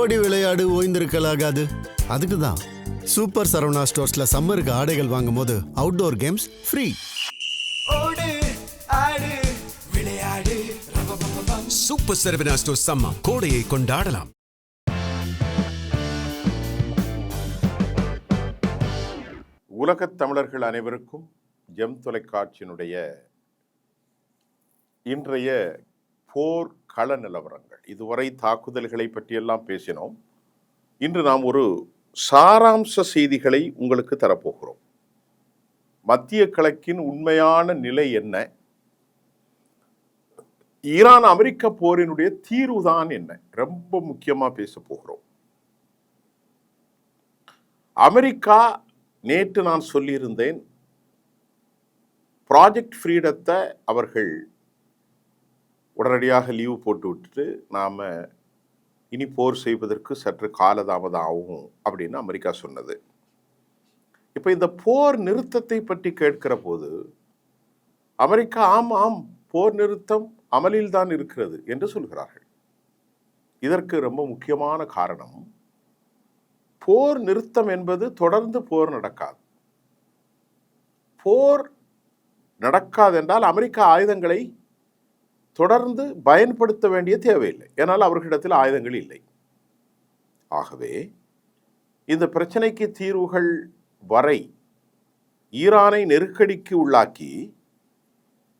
ஓடி விளையாடு, ஓய்ந்திருக்கலாகாது. அதுக்கு தான் சூப்பர் சரவணா ஸ்டோர்ஸ்ல சம்மருக்கு ஆடைகள் வாங்கும் போது outdoor games free. Super Saravana stores summer கோடையை கொண்டாடலாம். உலகத் தமிழர்கள் அனைவருக்கும் ஜெம் தொலைக்காட்சியினுடைய இன்றைய போர் கள நிலவரங்கள். இதுவரை தாக்குதல்களை பற்றியெல்லாம் பேசினோம். இன்று நாம் ஒரு சாராம்ச செய்திகளை உங்களுக்கு தரப்போகிறோம். மத்திய கிழக்கின் உண்மையான நிலை என்ன, ஈரான் அமெரிக்க போரினுடைய தீர்வுதான் என்ன, ரொம்ப முக்கியமா பேச போகிறோம். அமெரிக்கா, நேற்று நான் சொல்லியிருந்தேன், ப்ராஜெக்ட் ஃப்ரீடத்தை அவர்கள் உடனடியாக லீவு போட்டு விட்டுட்டு நாம் இனி போர் செய்வதற்கு சற்று காலதாமதம் ஆகும் அப்படின்னு அமெரிக்கா சொன்னது. இப்போ இந்த போர் நிறுத்தத்தை பற்றி கேட்கிற போது அமெரிக்கா ஆமாம், போர் நிறுத்தம் அமலில் தான் இருக்கிறது என்று சொல்கிறார்கள். இதற்கு ரொம்ப முக்கியமான காரணம், போர் நிறுத்தம் என்பது தொடர்ந்து போர் நடக்காது. போர் நடக்காது என்றால் அமெரிக்கா ஆயுதங்களை தொடர்ந்து பயன்படுத்த வேண்டிய தேவையில்லை. ஏனால் அவர்களிடத்தில் ஆயுதங்கள் இல்லை. ஆகவே இந்த பிரச்சனைக்கு தீர்வுகள் வரை ஈரானை நெருக்கடிக்கு உள்ளாக்கி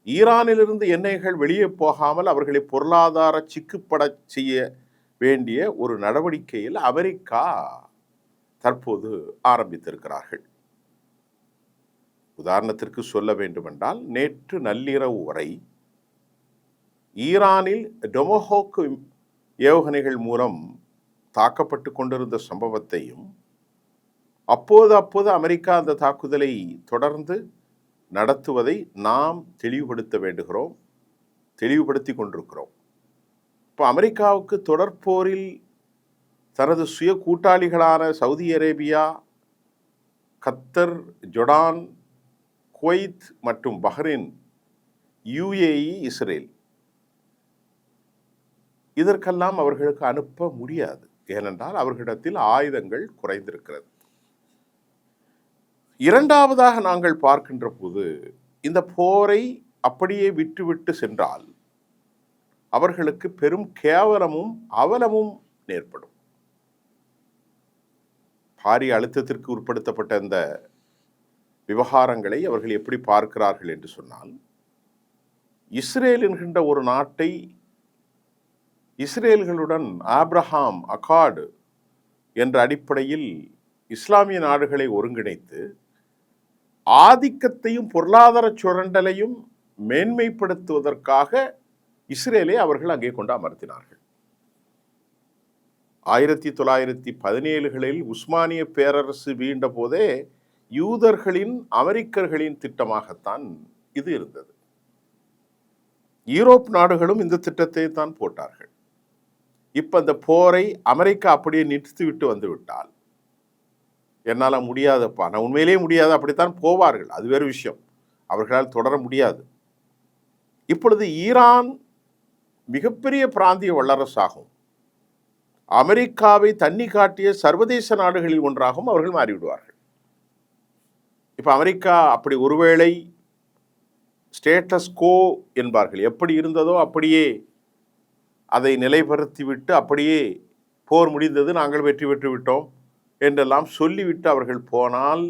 ஈரானிலிருந்து எண்ணெய்கள் வெளியே போகாமல் அவர்களை பொருளாதார சிக்குப்பட செய்ய வேண்டிய ஒரு நடவடிக்கையில் அமெரிக்கா தற்போது ஆரம்பித்திருக்கிறார்கள். உதாரணத்திற்கு சொல்ல வேண்டுமென்றால், நேற்று நள்ளிரவு வரை ஈரானில் டொமஹோக் ஏவுகணைகள் மூலம் தாக்கப்பட்டு கொண்டிருந்த சம்பவத்தையும் அப்போது அமெரிக்கா அந்த தாக்குதலை தொடர்ந்து நடத்துவதை நாம் தெளிவுபடுத்தி கொண்டிருக்கிறோம். இப்போ அமெரிக்காவுக்கு தொடர்போரில் தனது சுய கூட்டாளிகளான சவுதி அரேபியா, கத்தர், ஜொர்டான், குவைத் மற்றும் பஹ்ரைன், UAE, இஸ்ரேல், இதற்கெல்லாம் அவர்களுக்கு அனுப்ப முடியாது. ஏனென்றால் அவர்களிடத்தில் ஆயுதங்கள் குறைந்திருக்கிறது. இரண்டாவதாக நாங்கள் பார்க்கின்ற போது, இந்த போரை அப்படியே விட்டுவிட்டு சென்றால் அவர்களுக்கு பெரும் கேவலமும் அவலமும் ஏற்படும். பாரிய அழுத்தத்திற்கு உட்படுத்தப்பட்ட இந்த விவகாரங்களை அவர்கள் எப்படி பார்க்கிறார்கள் என்று சொன்னால், இஸ்ரேல் என்கின்ற ஒரு நாட்டை இஸ்ரேல்களுடன் ஆப்ரஹாம் அகார்டு என்ற அடிப்படையில் இஸ்லாமிய நாடுகளை ஒருங்கிணைத்து ஆதிக்கத்தையும் பொருளாதார சுரண்டலையும் மேன்மைப்படுத்துவதற்காக இஸ்ரேலை அவர்கள் அங்கே கொண்டு அமர்த்தினார்கள். 1917களில் உஸ்மானிய பேரரசு வீண்ட போதே யூதர்களின், அமெரிக்கர்களின் திட்டமாகத்தான் இது இருந்தது. யூரோப் நாடுகளும் இந்த திட்டத்தை தான் போட்டார்கள். இப்ப இந்த போரை அமெரிக்கா அப்படியே நிறுத்திவிட்டு வந்து விட்டால், என்னால் முடியாதப்பா, நான் உண்மையிலேயே முடியாது, அப்படித்தான் போவார்கள், அது வேறு விஷயம், அவர்களால் தொடர முடியாது. இப்பொழுது ஈரான் மிகப்பெரிய பிராந்திய வல்லரசாகும், அமெரிக்காவை தண்ணி காட்டிய சர்வதேச நாடுகளில் ஒன்றாகவும் அவர்கள் மாறிவிடுவார்கள். இப்ப அமெரிக்கா அப்படி ஒருவேளை ஸ்டேட்டஸ் கோ என்பார்கள், எப்படி இருந்ததோ அப்படியே அதை நிலைப்படுத்திவிட்டு அப்படியே போர் முடிந்தது, நாங்கள் வெற்றி பெற்று விட்டோம் என்றெல்லாம் சொல்லிவிட்டு அவர்கள் போனால்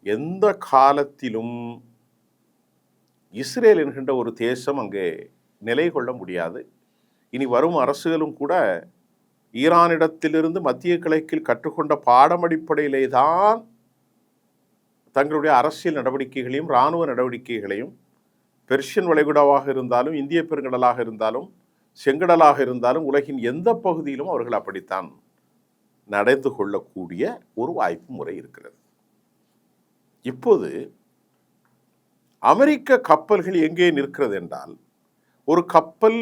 எந்த காலத்திலும் இஸ்ரேல் என்கின்ற ஒரு தேசம் அங்கே நிலை கொள்ள முடியாது. இனி வரும் அரசுகளும் கூட ஈரானிடத்திலிருந்து மத்திய கிழக்கில் கற்றுக்கொண்ட பாடம் அடிப்படையிலே தான் தங்களுடைய அரசியல் நடவடிக்கைகளையும் இராணுவ நடவடிக்கைகளையும், பெர்ஷியன் வளைகுடாவாக இருந்தாலும், இந்திய பெருங்கடலாக இருந்தாலும், செங்கடலாக இருந்தாலும், உலகின் எந்த பகுதியிலும் அவர்கள் அப்படித்தான் நடந்து கொள்ளக்கூடிய ஒரு வாய்ப்பு முறை இருக்கிறது. இப்போது அமெரிக்க கப்பல்கள் எங்கே நிற்கிறது என்றால், ஒரு கப்பல்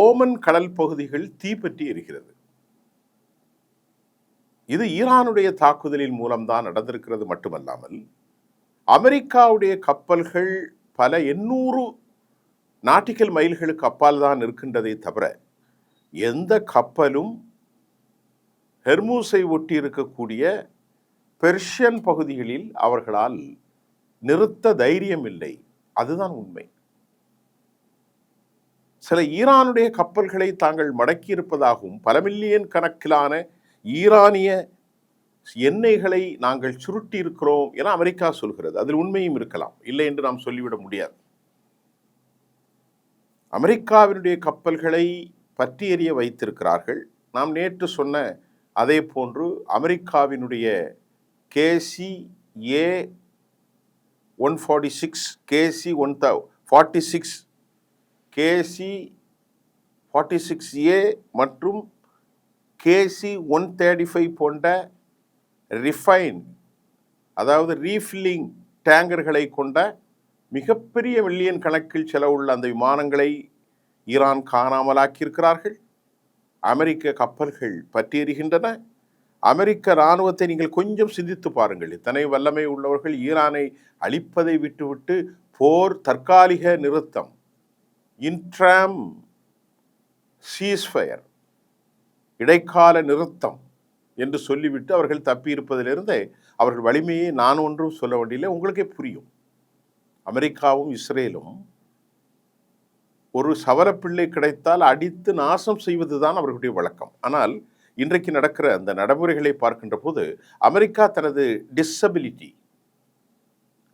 ஓமன் கடல் பகுதிகள் தீப்பற்றி எரிகிறது. இது ஈரானுடைய தாக்குதலின் மூலம்தான் நடந்திருக்கிறது மட்டுமல்லாமல், அமெரிக்காவுடைய கப்பல்கள் பல 800 நாட்டிக்கல் மைல்களுக்கு அப்பால் தான் இருக்கின்றதை தவிர எந்த கப்பலும் ஹெர்மூஸை ஒட்டி இருக்கக்கூடிய பெர்ஷியன் பகுதிகளில் அவர்களால் நிறுத்த தைரியம் இல்லை. அதுதான் உண்மை. சில ஈரானுடைய கப்பல்களை தாங்கள் மடக்கியிருப்பதாகவும் பல மில்லியன் கணக்கிலான ஈரானிய எண்ணெய்களை நாங்கள் சுருட்டி இருக்கிறோம் என அமெரிக்கா சொல்கிறது. அதில் உண்மையும் இருக்கலாம், இல்லை என்று நாம் சொல்லிவிட முடியாது. அமெரிக்காவினுடைய கப்பல்களை பற்றி எறிய வைத்திருக்கிறார்கள். நாம் நேற்று சொன்ன அதே போன்று அமெரிக்காவினுடைய KC-A 146, KC-146, KC-46A மற்றும் KC-135 போன்ற ரிஃபைன், அதாவது ரீஃபில்லிங் டேங்கர்களை கொண்ட மிகப்பெரிய மில்லியன் கணக்கில் செலவுள்ள அந்த விமானங்களை ஈரான் காணாமலாக்கியிருக்கிறார்கள். அமெரிக்க கப்பல்கள் பற்றி எறிகின்றன. அமெரிக்க இராணுவத்தை நீங்கள் கொஞ்சம் சிந்தித்து பாருங்கள். இத்தனை வல்லமை உள்ளவர்கள் ஈரானை அழிப்பதை விட்டுவிட்டு போர் தற்காலிக நிறுத்தம், இன்ட்ராம் சீஸ்ஃபயர், இடைக்கால நிறுத்தம் என்று சொல்லிவிட்டு அவர்கள் தப்பியிருப்பதிலிருந்து அவர்கள் வலிமையை நான் ஒன்றும் சொல்ல வேண்டியில்லை, உங்களுக்கே புரியும். அமெரிக்காவும் இஸ்ரேலும் ஒரு சவரப்பிள்ளை கிடைத்தால் அடித்து நாசம் செய்வதுதான் அவர்களுடைய வழக்கம். ஆனால் இன்றைக்கு நடக்கிற அந்த நடைமுறைகளை பார்க்கின்ற போது அமெரிக்கா தனது டிசபிலிட்டி,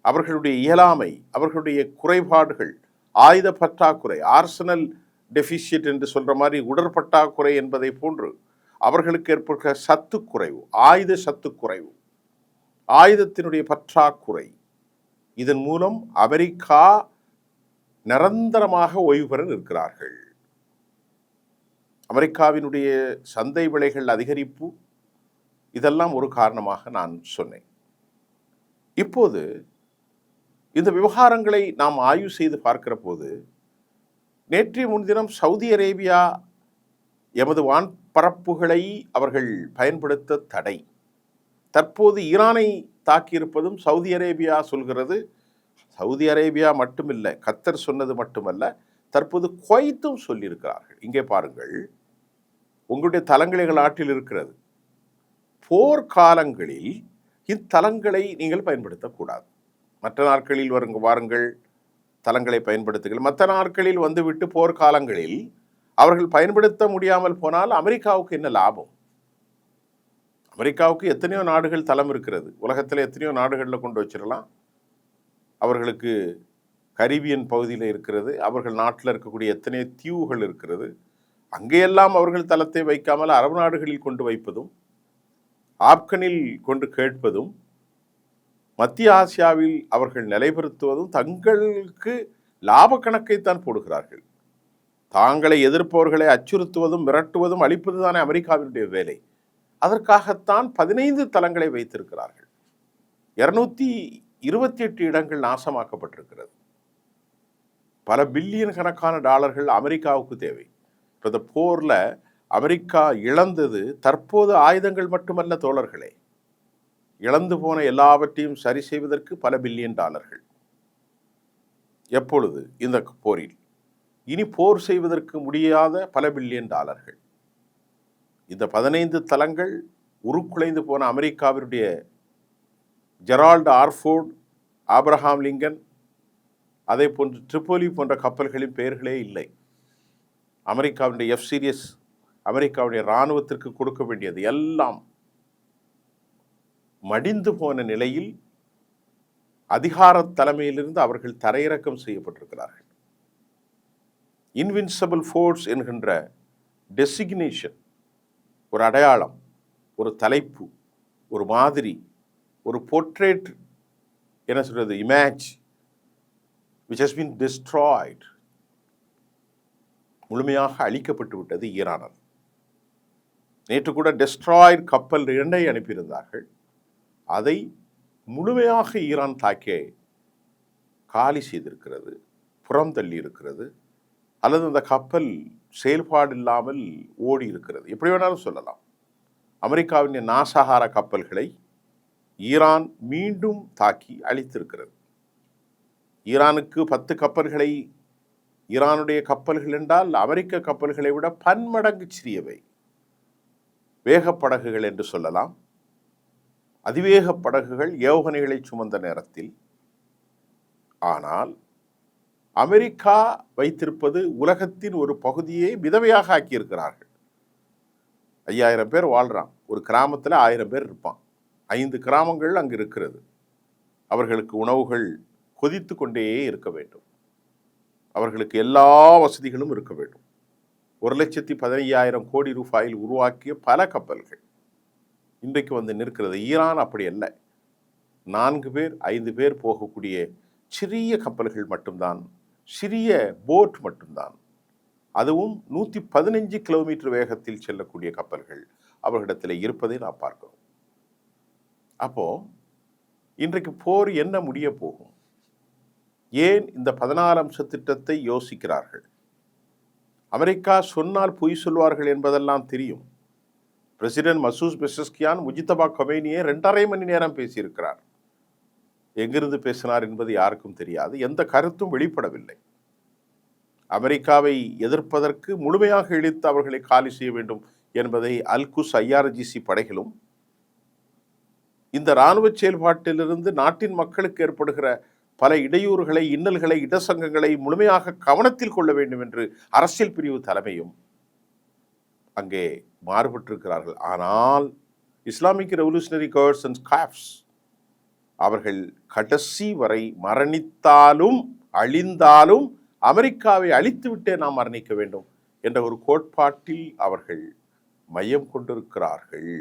அவர்களுடைய இயலாமை, அவர்களுடைய குறைபாடுகள், ஆயுத பற்றாக்குறை, ஆர்சனல் டெபிசிட் என்று சொல்ற மாதிரி உடற்பற்றாக்குறை என்பதை போன்று அவர்களுக்கு ஏற்படுகிற சத்து குறைவு, ஆயுத சத்து குறைவு, ஆயுதத்தினுடைய பற்றாக்குறை, இதன் மூலம் அமெரிக்கா நிரந்தரமாக ஓய்வு பெற இருக்கிறார்கள். அமெரிக்காவினுடைய சந்தை விலைகள் அதிகரிப்பு, இதெல்லாம் ஒரு காரணமாக நான் சொன்னேன். இப்போது இந்த விவகாரங்களை நாம் ஆய்வு செய்து பார்க்கிற போது, நேற்றைய முன்தினம் சவுதி அரேபியா எமது வான்பரப்புகளை அவர்கள் பயன்படுத்த தடை. தற்போது ஈரானை தாக்கியிருப்பதும் சவுதி அரேபியா சொல்கிறது. சவுதி அரேபியா மட்டுமில்லை, கத்தர் சொன்னது மட்டுமல்ல, தற்போது குவைத்தும் சொல்லியிருக்கிறார்கள். இங்கே பாருங்கள், உங்களுடைய தளங்கள் நாட்டில் இருக்கிறது. போர்க்காலங்களில் இத்தலங்களை நீங்கள் பயன்படுத்தக்கூடாது. மற்ற நாட்களில் வாருங்கள், தளங்களை பயன்படுத்துங்கள். மற்ற நாட்களில் வந்துவிட்டு போர்க்காலங்களில் அவர்கள் பயன்படுத்த முடியாமல் போனால் அமெரிக்காவுக்கு என்ன லாபம்? அமெரிக்காவுக்கு எத்தனையோ நாடுகள் தளம் இருக்கிறது. உலகத்தில் எத்தனையோ நாடுகளில் கொண்டு வச்சிடலாம். அவர்களுக்கு கரீபியன் பகுதியில் இருக்கிறது. அவர்கள் நாட்டில் இருக்கக்கூடிய எத்தனையோ தீவுகள் இருக்கிறது. அங்கேயெல்லாம் அவர்கள் தளத்தை வைக்காமல் அரபு நாடுகளில் கொண்டு வைப்பதும், ஆப்கனில் கொண்டு கேட்பதும், மத்திய ஆசியாவில் அவர்கள் நிலைபெறுத்துவதும் தங்களுக்கு லாப கணக்கைத்தான் போடுகிறார்கள். தாங்களை எதிர்ப்பவர்களை அச்சுறுத்துவதும் மிரட்டுவதும் அளிப்பது தானே அமெரிக்காவினுடைய வேலை. அதற்காகத்தான் 15 தளங்களை வைத்திருக்கிறார்கள். 228 இடங்கள் நாசமாக்கப்பட்டிருக்கிறது. பல பில்லியன் கணக்கான டாலர்கள் அமெரிக்காவுக்கு தேவை. இப்போ இந்த போரில் அமெரிக்கா இழந்தது தற்போது ஆயுதங்கள் மட்டுமல்ல தோழர்களே, இழந்து போன எல்லாவற்றையும் சரி செய்வதற்கு பல பில்லியன் டாலர்கள். எப்பொழுது? இந்த போரில். இனி போர் செய்வதற்கு முடியாத பல பில்லியன் டாலர்கள். இந்த 15 தளங்கள் உருக்குலைந்து போன அமெரிக்காவினுடைய ஜெரால்டு ஆர்ஃபோர்ட், ஆப்ரஹாம் லிங்கன், அதே போன்று ட்ரிப்போலி போன்ற கப்பல்களின் பெயர்களே இல்லை. அமெரிக்காவுடைய F-Series, அமெரிக்காவுடைய இராணுவத்திற்கு கொடுக்க வேண்டியது எல்லாம் மடிந்து போன நிலையில் அதிகார தலைமையிலிருந்து அவர்கள் தரையிறக்கம் செய்யப்பட்டிருக்கிறார்கள். இன்வின்சிபிள் ஃபோர்ஸ் என்கின்ற டெசிக்னேஷன், ஒரு அடையாளம், ஒரு தலைப்பு, ஒரு மாதிரி, ஒரு போர்ட்ரேட், என்ன சொல்றது, image which has been destroyed, முழுமையாக அழிக்கப்பட்டு விட்டது ஈரானால். நேற்று கூட டெஸ்ட்ராய்ட் கப்பல் 2 அனுப்பியிருந்தார்கள். அதை முழுமையாக ஈரான் தாக்கே காலி செய்திருக்கிறது, புறம் தள்ளி இருக்கிறது, அல்லது அந்த கப்பல் செயல்பாடு இல்லாமல் ஓடி இருக்கிறது, எப்படி வேணாலும் சொல்லலாம். அமெரிக்காவின் நாசகார கப்பல்களை ஈரான் மீண்டும் தாக்கி அழித்திருக்கிறது. ஈரானுக்கு 10 கப்பல்களை, ஈரானுடைய கப்பல்கள் என்றால் அமெரிக்க கப்பல்களை விட பன்மடங்கு சிறியவை. வேகப்படகுகள் என்று சொல்லலாம், அதிவேக படகுகள் ஏவுகணைகளை சுமந்த நேரத்தில். ஆனால் அமெரிக்கா வைத்திருப்பது உலகத்தின் ஒரு பகுதியை மிதவையாக ஆக்கியிருக்கிறார்கள். 5000 பேர் வாழ்றான், ஒரு கிராமத்தில் 1000 பேர் இருப்பான், 5 கிராமங்கள் அங்கு இருக்கிறது. அவர்களுக்கு உணவுகள் கொதித்து கொண்டே இருக்க வேண்டும், அவர்களுக்கு எல்லா வசதிகளும் இருக்க வேண்டும். 1,15,000 கோடி ரூபாயில் உருவாக்கிய பல கப்பல்கள் இன்றைக்கு வந்து நிற்கிறது. ஈரான் அப்படி அல்ல, 4 பேர் 5 பேர் போகக்கூடிய சிறிய கப்பல்கள் மட்டும்தான், சிறிய போட் மட்டும்தான், அதுவும் 115 கிலோமீட்டர் வேகத்தில் செல்லக்கூடிய கப்பல்கள் அவர்களிடத்தில் இருப்பதை நாம் பார்க்கிறோம். அப்போ இன்றைக்கு போர் என்ன முடிய போகும்? ஏன் இந்த 14 அம்ச திட்டத்தை யோசிக்கிறார்கள்? அமெரிக்கா சொன்னால் பொய் சொல்வார்கள் என்பதெல்லாம் தெரியும். பிரசிடென்ட் மசூத் பெசஸ்கியான் முஜித்தபா கொமேனியை 2.5 மணி நேரம் பேசியிருக்கிறார். எங்கிருந்து பேசினார் என்பது யாருக்கும் தெரியாது, எந்த கருத்தும் வெளிப்படவில்லை. அமெரிக்காவை எதிர்ப்பதற்கு முழுமையாக இழுத்து அவர்களை காலி செய்ய வேண்டும் என்பதை அல்குஸ் IRGC படைகளும், இந்த இராணுவ செயல்பாட்டிலிருந்து நாட்டின் மக்களுக்கு ஏற்படுகிற பல இடையூறுகளை, இன்னல்களை, இடசங்கங்களை முழுமையாக கவனத்தில் கொள்ள வேண்டும் என்று அரசியல் பிரிவு தலைமையும் அங்கே மாறுபட்டிருக்கிறார்கள். ஆனால் இஸ்லாமிக் ரெவல்யூஷனரி கார்ட்ஸ் அண்ட் ஸ்காஃப்ஸ் அவர்கள் கடைசி வரை மரணித்தாலும் அழிந்தாலும் அமெரிக்காவை அழித்துவிட்டே நாம் மரணிக்க வேண்டும் என்ற ஒரு கோட்பாட்டில் அவர்கள் மையம் கொண்டிருக்கிறார்கள்.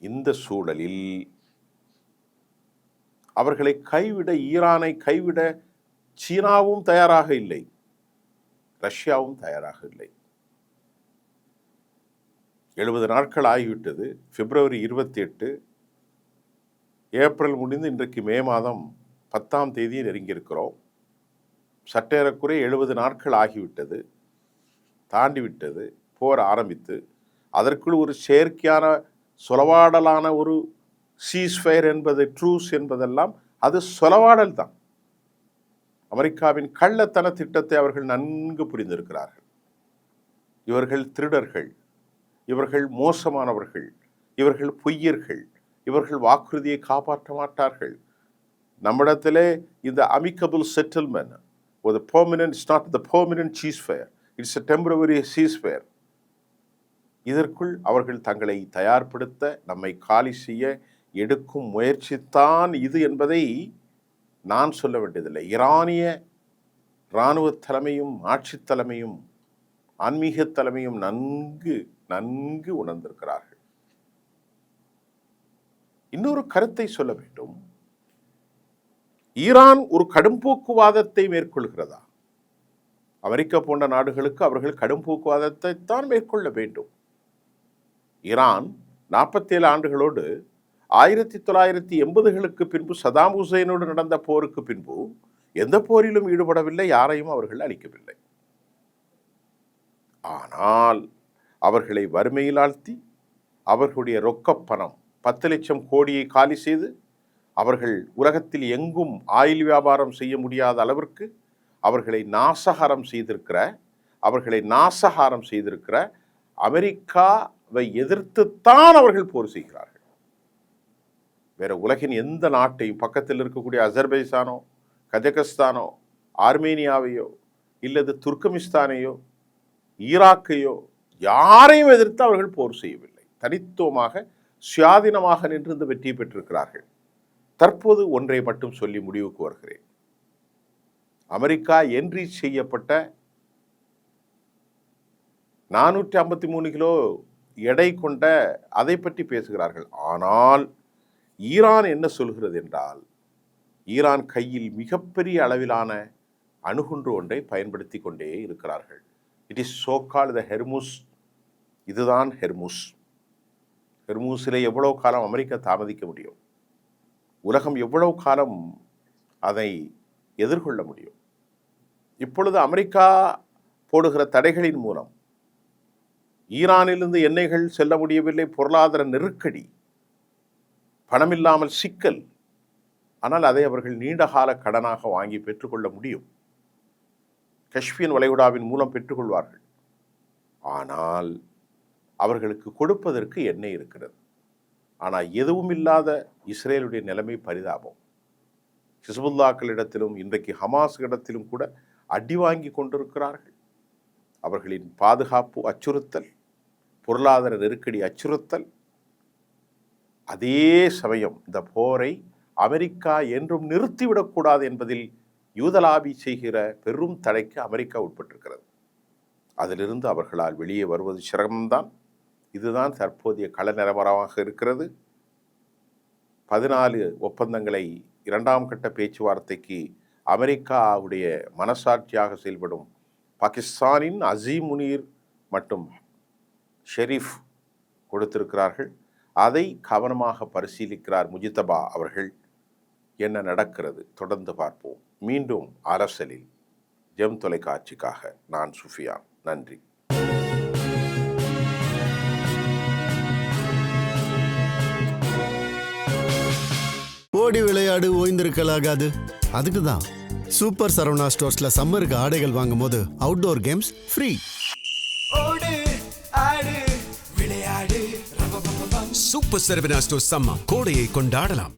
இந்த சூழலில் அவர்களை கைவிட, ஈரானை கைவிட சீனாவும் தயாராக இல்லை, ரஷ்யாவும் தயாராக இல்லை. 70 நாட்கள் ஆகிவிட்டது. பிப்ரவரி 28, ஏப்ரல் முடிந்து இன்றைக்கு மே மாதம் 10ஆம் தேதி நெருங்கியிருக்கிறோம். சற்றேறக்குறைய 70 நாட்கள் ஆகிவிட்டது, தாண்டிவிட்டது. போர் ஆரம்பித்து அதற்குள் ஒரு செயற்கையான சொலவாடலான ஒரு சீஸ்ஃபயர் என்பது, ட்ரூஸ் என்பதெல்லாம் அது சொலவாடல் தான். அமெரிக்காவின் கள்ளத்தன திட்டத்தை அவர்கள் நன்கு புரிந்திருக்கிறார்கள். இவர்கள் திருடர்கள், இவர்கள் மோசமானவர்கள், இவர்கள் பொய்யர்கள், இவர்கள் வாக்குறுதியை காப்பாற்ற மாட்டார்கள். நம்மிடத்திலே இந்த அமிக்கபிள் செட்டில்மெண்ட், ஒரு permanent, it's not the permanent ceasefire, it's a temporary ceasefire. இதற்குள் அவர்கள் தங்களை தயார்படுத்த, நம்மை காலி செய்ய எடுக்கும் முயற்சித்தான் இது என்பதை நான் சொல்ல வேண்டியதில்லை. ஈரானிய இராணுவ தலைமையும் ஆட்சி தலைமையும் ஆன்மீக தலைமையும் நன்கு நன்கு உணர்ந்திருக்கிறார்கள். இன்னொரு கருத்தை சொல்ல வேண்டும். ஈரான் ஒரு கடும்போக்குவாதத்தை மேற்கொள்கிறதா? அமெரிக்கா போன்ற நாடுகளுக்கு அவர்கள் கடும்போக்குவாதத்தை தான் மேற்கொள்ள வேண்டும். ஈரான் 47 ஆண்டுகளோடு 1980களுக்கு பின்பு சதாம் ஹுசைனோடு நடந்த போருக்கு பின்பு எந்த போரிலும் ஈடுபடவில்லை, யாரையும் அவர்கள் அழிக்கவில்லை. ஆனால் அவர்களை வறுமையில் ஆழ்த்தி, அவர்களுடைய ரொக்க பணம் 10 லட்சம் கோடியை காலி செய்து, அவர்கள் உலகத்தில் எங்கும் ஆயில் வியாபாரம் செய்ய முடியாத அளவிற்கு அவர்களை நாசகாரம் செய்திருக்கிற அமெரிக்காவை எதிர்த்துத்தான் அவர்கள் போர் செய்கிறார்கள். வேற உலகின் எந்த நாட்டையும், பக்கத்தில் இருக்கக்கூடிய அசர்பைசானோ, கஜகஸ்தானோ, ஆர்மேனியாவையோ, இல்லது துர்கமிஸ்தானையோ, ஈராக்கையோ, யாரையும் எதிர்த்து அவர்கள் போர் செய்யவில்லை. தனித்துவமாக சுயாதீனமாக நின்று இந்த வெற்றியை பெற்றிருக்கிறார்கள். தற்போது ஒன்றை மட்டும் சொல்லி முடிவுக்கு வருகிறேன். அமெரிக்கா என்ரீச் செய்யப்பட்ட 453 கிலோ எடை கொண்ட அதை பற்றி பேசுகிறார்கள். ஆனால் ஈரான் என்ன சொல்கிறது என்றால், ஈரான் கையில் மிகப்பெரிய அளவிலான அணுகுண்டு ஒன்றை பயன்படுத்தி கொண்டே இருக்கிறார்கள். It is so called the Hormuz. இதுதான் ஹெர்முஸ். ஹெர்முஸிலே எவ்வளவு காலம் அமெரிக்கா தாமதிக்க முடியும்? உலகம் எவ்வளவு காலம் அதை எதிர்கொள்ள முடியும்? இப்பொழுது அமெரிக்கா போடுகிற தடைகளின் மூலம் ஈரானிலிருந்து எண்ணெய்கள் செல்ல முடியவில்லை. பொருளாதார நெருக்கடி, பணமில்லாமல் சிக்கல். ஆனால் அதை அவர்கள் நீண்டகால கடனாக வாங்கி பெற்றுக்கொள்ள முடியும். கஷ்மீர் வளைகுடாவின் மூலம் பெற்றுக்கொள்வார்கள். ஆனால் அவர்களுக்கு கொடுப்பதற்கு எண்ணெய் இருக்கிறது. ஆனால் எதுவும் இல்லாத இஸ்ரேலுடைய நிலைமை பரிதாபம். ஹிஸ்புல்லாக்களிடத்திலும் இன்றைக்கு ஹமாஸ்களிடத்திலும் கூட அடி வாங்கி கொண்டிருக்கிறார்கள். அவர்களின் பாதுகாப்பு அச்சுறுத்தல், பொருளாதார நெருக்கடி அச்சுறுத்தல். அதே சமயம் இந்த போரை அமெரிக்கா என்றும் நிறுத்திவிடக்கூடாது என்பதில் யூதலாபி செய்கிற பெரும் தடைக்கு அமெரிக்கா உட்பட்டிருக்கிறது. அதிலிருந்து அவர்களால் வெளியே வருவது சிரமம்தான். இதுதான் தற்போதைய கள நிலவரமாக இருக்கிறது. 14 ஒப்பந்தங்களை 2ஆம் கட்ட பேச்சுவார்த்தைக்கு அமெரிக்காவுடைய மனசாட்சியாக செயல்படும் பாகிஸ்தானின் அசீம் முனீர் மற்றும் ஷெரீஃப் கொடுத்திருக்கிறார்கள். அதை கவனமாக பரிசீலிக்கிறார் முஜிதபா அவர்கள். என்ன நடக்கிறது தொடர்ந்து பார்ப்போம். மீண்டும் அரசியலில் ஜெம் தொலைக்காட்சிக்காக நான் சுஃபியான். நன்றி. ஓடி விளையாடு ஓய்ந்திருக்கலாகாது. அதுக்கு தான் சூப்பர் சரவணா ஸ்டோர்ஸ்ல சம்மருக்கு ஆடைகள் வாங்கும் போது outdoor games free. Super Saravana stores summer கோடையை கொண்டாடலாம்.